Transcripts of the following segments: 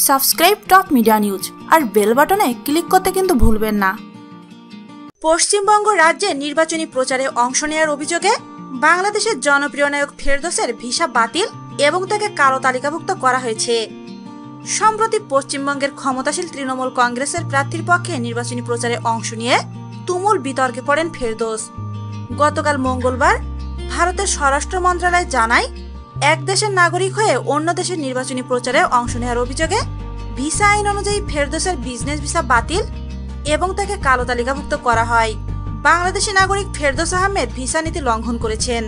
Subscribe top media news আর bell বাটনে click করতে কিন্তু ভুলবেন না। পশ্চিমবঙ্গ রাজ্যে নির্বাচনী প্রচারে অংশ নেওয়ার অভিযোগে বাংলাদেশের জনপ্রিয় নায়ক ফেরদৌসের ভিসা বাতিল এবং তাকে কালো তালিকাভুক্ত করা হয়েছে। সম্প্রতি পশ্চিমবঙ্গের ক্ষমতাশীল তৃণমূল কংগ্রেসের প্রার্থীর পক্ষে নির্বাচনী প্রচারে অংশ নিয়ে তুমুল বিতর্কে পড়েন ফেরদৌস। গতকাল মঙ্গলবার ভারতের স্বরাষ্ট্র মন্ত্রণালয় জানায়, এক দেশের নাগরিক হয়ে অন্য দেশের নির্বাচনী প্রচারে অংশ নেওয়ার অভিযোগে ভিসা আইন অনুযায়ী ফেরদৌসের বিজনেস ভিসা বাতিল এবং তাকে কালো তালিকাভুক্ত করা হয়। বাংলাদেশি নাগরিক ফেরদৌস আহমেদ ভিসা নীতি লঙ্ঘন করেছেন।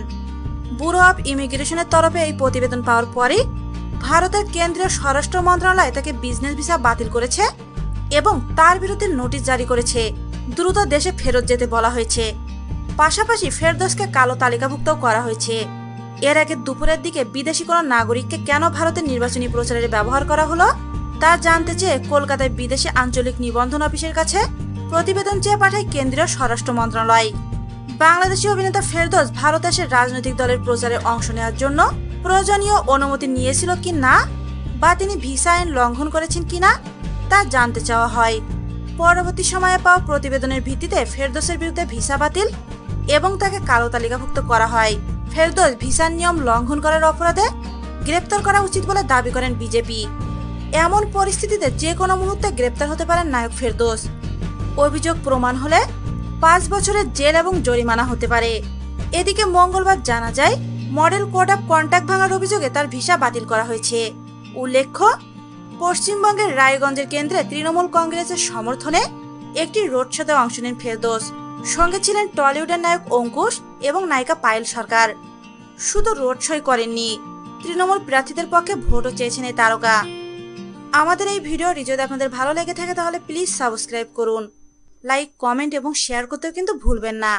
ব্যুরো অব ইমিগ্রেশনের তরফে এই প্রতিবেদন পাওয়ার পরই ভারতের কেন্দ্রীয় স্বরাষ্ট্র মন্ত্রণালয় তাকে বিজনেস ভিসা বাতিল করেছে এবং তার বিরুদ্ধে নোটিশ জারি করেছে। দ্রুত দেশে ফেরত যেতে বলা হয়েছে। পাশাপাশি ফেরদৌসকে কালো তালিকাভুক্ত করা হয়েছে। এর আগে দুপুরের দিকে বিদেশি কোনো নাগরিককে কেন ভারতের নির্বাচনী প্রচারে ব্যবহার করা হলো তা জানতে চেয়ে কলকাতায় বিদেশি আঞ্চলিক নিবন্ধন অফিসের কাছে প্রতিবেদন চেয়ে পাঠায় কেন্দ্রীয় স্বরাষ্ট্র মন্ত্রণালয়। বাংলাদেশি অভিনেতা ফেরদৌস ভারত এসে রাজনৈতিক দলের প্রচারে অংশ নেওয়ার জন্য প্রয়োজনীয় অনুমতি নিয়েছিল কি না বা তিনি ভিসা আইন লঙ্ঘন করেছেন কিনা তা জানতে চাওয়া হয়। পরবর্তী সময়ে পাওয়া প্রতিবেদনের ভিত্তিতে ফেরদৌসের বিরুদ্ধে ভিসা বাতিল এবং তাকে কালো তালিকাভুক্ত করা হয়। ফেরদৌস ভিসার নিয়ম লঙ্ঘন করার অপরাধে গ্রেপ্তার করা উচিত বলে দাবি করেন বিজেপি। এমন পরিস্থিতিতে যে কোনো মুহূর্তে গ্রেপ্তার হতে পারেন নায়ক ফেরদৌস। অভিযোগ প্রমাণ হলে 5 বছরের জেল এবং জরিমানা হতে পারে। এদিকে মঙ্গলবার জানা যায়, মডেল কোড অফ কন্ট্যাক্ট ভাঙার অভিযোগে তার ভিসা বাতিল করা হয়েছে। উল্লেখ্য, পশ্চিমবঙ্গের রায়গঞ্জের কেন্দ্রে তৃণমূল কংগ্রেসের সমর্থনে একটি রোড শোতে অংশ নেন ফেরদৌস। সঙ্গে ছিলেন টলিউডের নায়ক অঙ্কুশ এবং নায়িকা পায়েল সরকার। শুধু রোড শোই করেননি, তৃণমূল প্রার্থীদের পক্ষে ভোটও চেয়েছেন এই তারকা। আমাদের এই ভিডিওটি যদি আপনাদের ভালো লেগে থাকে তাহলে প্লিজ সাবস্ক্রাইব করুন, লাইক, কমেন্ট এবং শেয়ার করতেও কিন্তু ভুলবেন না।